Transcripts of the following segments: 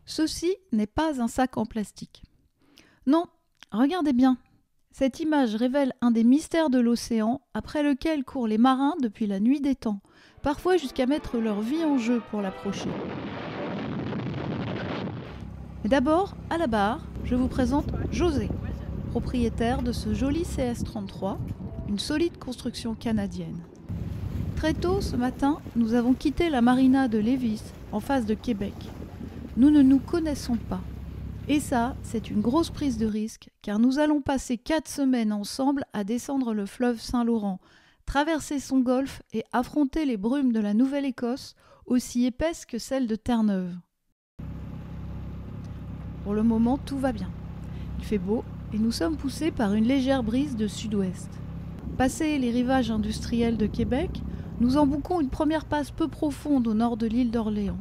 Ceci n'est pas un sac en plastique. Non, regardez bien. Cette image révèle un des mystères de l'océan après lequel courent les marins depuis la nuit des temps, parfois jusqu'à mettre leur vie en jeu pour l'approcher. Mais d'abord, à la barre, je vous présente José, propriétaire de ce joli CS-33, une solide construction canadienne. Très tôt ce matin, nous avons quitté la marina de Lévis, en face de Québec. Nous ne nous connaissons pas. Et ça, c'est une grosse prise de risque, car nous allons passer 4 semaines ensemble à descendre le fleuve Saint-Laurent, traverser son golfe et affronter les brumes de la Nouvelle-Écosse, aussi épaisses que celles de Terre-Neuve. Pour le moment, tout va bien. Il fait beau et nous sommes poussés par une légère brise de sud-ouest. Passés les rivages industriels de Québec, nous embouquons une première passe peu profonde au nord de l'île d'Orléans.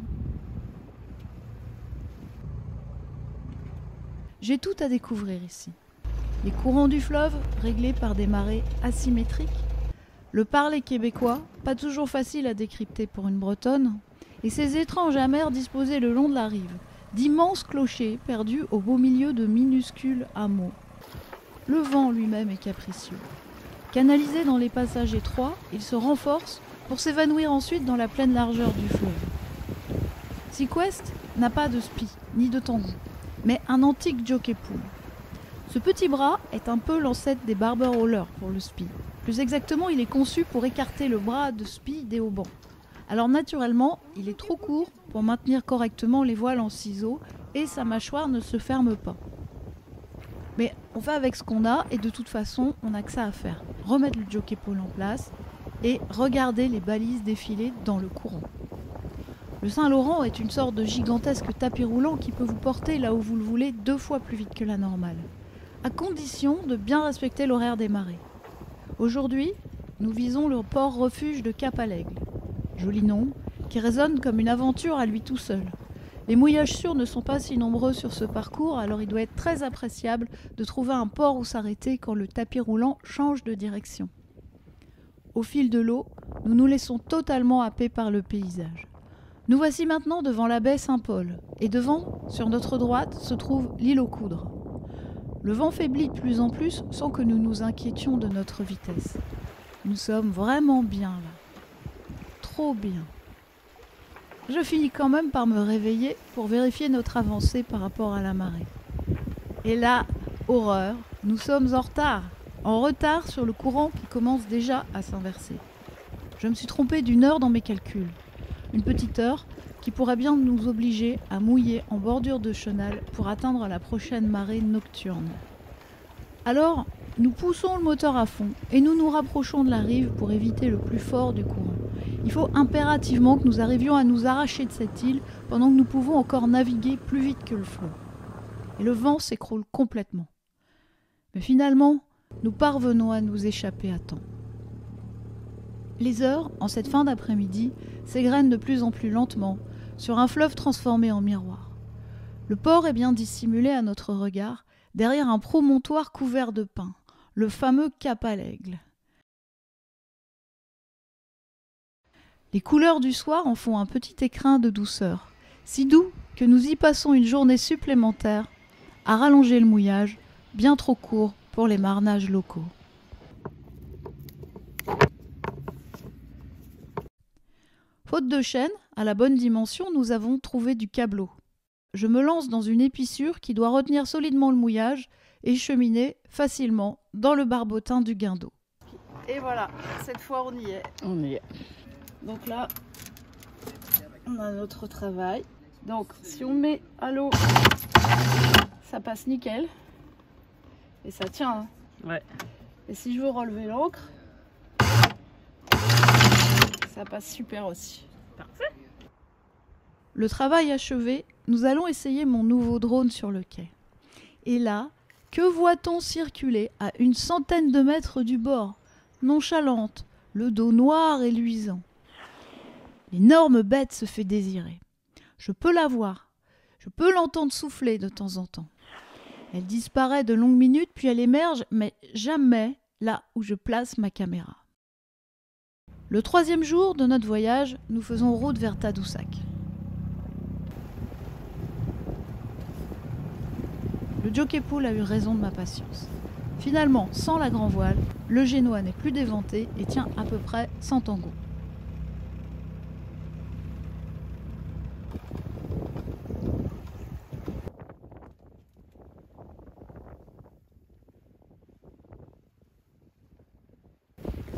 J'ai tout à découvrir ici. Les courants du fleuve, réglés par des marées asymétriques, le parler québécois, pas toujours facile à décrypter pour une bretonne, et ces étranges amers disposés le long de la rive, d'immenses clochers perdus au beau milieu de minuscules hameaux. Le vent lui-même est capricieux. Canalisé dans les passages étroits, il se renforce pour s'évanouir ensuite dans la pleine largeur du fleuve. Seaquest n'a pas de spi, ni de tango, mais un antique jockey pool. Ce petit bras est un peu l'ancêtre des barber rollers pour le spi. Plus exactement, il est conçu pour écarter le bras de spi des haubans. Alors naturellement, il est trop court pour maintenir correctement les voiles en ciseaux et sa mâchoire ne se ferme pas. Mais on fait avec ce qu'on a et de toute façon, on n'a que ça à faire. Remettre le jockey pole en place et regarder les balises défiler dans le courant. Le Saint-Laurent est une sorte de gigantesque tapis roulant qui peut vous porter là où vous le voulez 2 fois plus vite que la normale, à condition de bien respecter l'horaire des marées. Aujourd'hui, nous visons le port refuge de Cap-à-l'Aigle. Joli nom, qui résonne comme une aventure à lui tout seul. Les mouillages sûrs ne sont pas si nombreux sur ce parcours, alors il doit être très appréciable de trouver un port où s'arrêter quand le tapis roulant change de direction. Au fil de l'eau, nous nous laissons totalement happer par le paysage. Nous voici maintenant devant la baie Saint-Paul, et devant, sur notre droite, se trouve l'île aux Coudres. Le vent faiblit de plus en plus sans que nous nous inquiétions de notre vitesse. Nous sommes vraiment bien là. Trop bien. Je finis quand même par me réveiller pour vérifier notre avancée par rapport à la marée. Et là, horreur, nous sommes en retard sur le courant qui commence déjà à s'inverser. Je me suis trompée d'1 heure dans mes calculs. Une petite heure qui pourrait bien nous obliger à mouiller en bordure de chenal pour atteindre la prochaine marée nocturne. Alors, nous poussons le moteur à fond et nous nous rapprochons de la rive pour éviter le plus fort du courant. Il faut impérativement que nous arrivions à nous arracher de cette île pendant que nous pouvons encore naviguer plus vite que le flot. Et le vent s'écroule complètement. Mais finalement, nous parvenons à nous échapper à temps. Les heures, en cette fin d'après-midi, s'égrènent de plus en plus lentement sur un fleuve transformé en miroir. Le port est bien dissimulé à notre regard derrière un promontoire couvert de pins, le fameux Cap-à-l'Aigle. Les couleurs du soir en font un petit écrin de douceur, si doux que nous y passons une journée supplémentaire à rallonger le mouillage, bien trop court pour les marnages locaux. Faute de chaîne, à la bonne dimension, nous avons trouvé du câbleau. Je me lance dans une épissure qui doit retenir solidement le mouillage et cheminer facilement dans le barbotin du guindeau. Et voilà, cette fois on y est. On y est. Donc là, on a notre travail. Donc si on met à l'eau, ça passe nickel. Et ça tient. Hein. Ouais. Et si je veux relever l'ancre, ça passe super aussi. Parfait. Le travail achevé, nous allons essayer mon nouveau drone sur le quai. Et là, que voit-on circuler à 100 mètres du bord, nonchalante, le dos noir et luisant. L'énorme bête se fait désirer. Je peux la voir, je peux l'entendre souffler de temps en temps. Elle disparaît de longues minutes, puis elle émerge, mais jamais là où je place ma caméra. Le 3e jour de notre voyage, nous faisons route vers Tadoussac. le jockey pool a eu raison de ma patience. Finalement, sans la grand voile, le Génois n'est plus déventé et tient à peu près 100 tangos.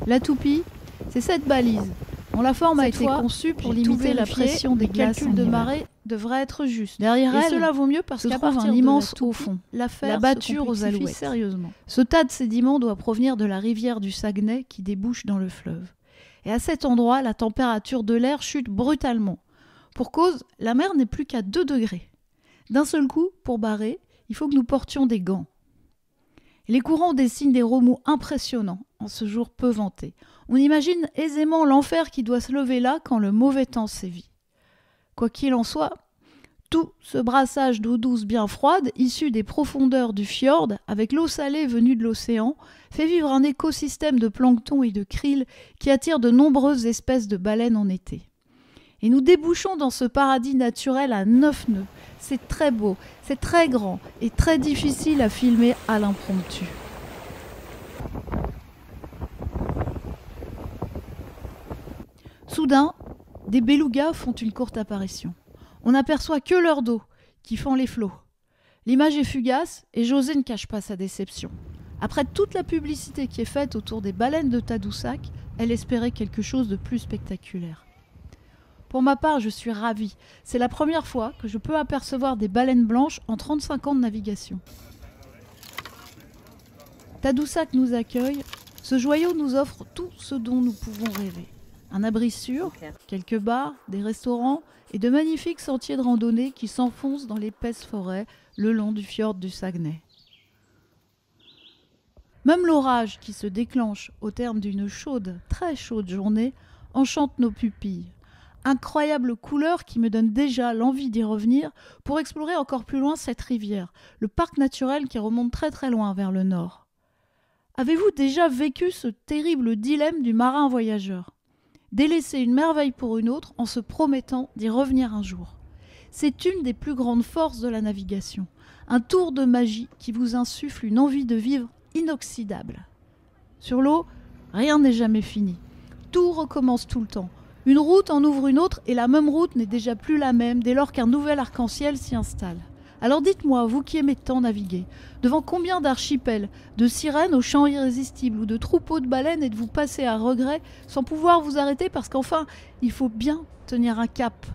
La toupie, c'est cette balise dont la forme a été conçue pour limiter la pression des glaces. Le calcul de marée devrait être juste. Derrière elle, cela vaut mieux parce qu'à partir un immense au fond. La batture aux alouettes. Sérieusement. Ce tas de sédiments doit provenir de la rivière du Saguenay qui débouche dans le fleuve. Et à cet endroit, la température de l'air chute brutalement. Pour cause, la mer n'est plus qu'à 2 degrés. D'un seul coup, pour barrer, il faut que nous portions des gants. Les courants dessinent des remous impressionnants en ce jour peu vanté. On imagine aisément l'enfer qui doit se lever là quand le mauvais temps sévit. Quoi qu'il en soit, tout ce brassage d'eau douce bien froide, issue des profondeurs du fjord, avec l'eau salée venue de l'océan, fait vivre un écosystème de plancton et de krill qui attire de nombreuses espèces de baleines en été. Et nous débouchons dans ce paradis naturel à 9 nœuds. C'est très beau, c'est très grand et très difficile à filmer à l'impromptu. Soudain, des belugas font une courte apparition. On n'aperçoit que leur dos, qui fend les flots. L'image est fugace et José ne cache pas sa déception. Après toute la publicité qui est faite autour des baleines de Tadoussac, elle espérait quelque chose de plus spectaculaire. Pour ma part, je suis ravie. C'est la première fois que je peux apercevoir des baleines blanches en 35 ans de navigation. Tadoussac nous accueille. Ce joyau nous offre tout ce dont nous pouvons rêver. Un abri sûr, quelques bars, des restaurants et de magnifiques sentiers de randonnée qui s'enfoncent dans l'épaisse forêt le long du fjord du Saguenay. Même l'orage qui se déclenche au terme d'une chaude, très chaude journée enchante nos pupilles. Incroyable couleur qui me donne déjà l'envie d'y revenir pour explorer encore plus loin cette rivière, le parc naturel qui remonte très très loin vers le nord. Avez-vous déjà vécu ce terrible dilemme du marin voyageur ? Délaisser une merveille pour une autre en se promettant d'y revenir un jour. C'est une des plus grandes forces de la navigation, un tour de magie qui vous insuffle une envie de vivre inoxydable. Sur l'eau, rien n'est jamais fini. Tout recommence tout le temps. Une route en ouvre une autre et la même route n'est déjà plus la même dès lors qu'un nouvel arc-en-ciel s'y installe. Alors dites-moi, vous qui aimez tant naviguer, devant combien d'archipels, de sirènes aux chants irrésistibles ou de troupeaux de baleines êtes-vous passé à regret sans pouvoir vous arrêter parce qu'enfin, il faut bien tenir un cap ?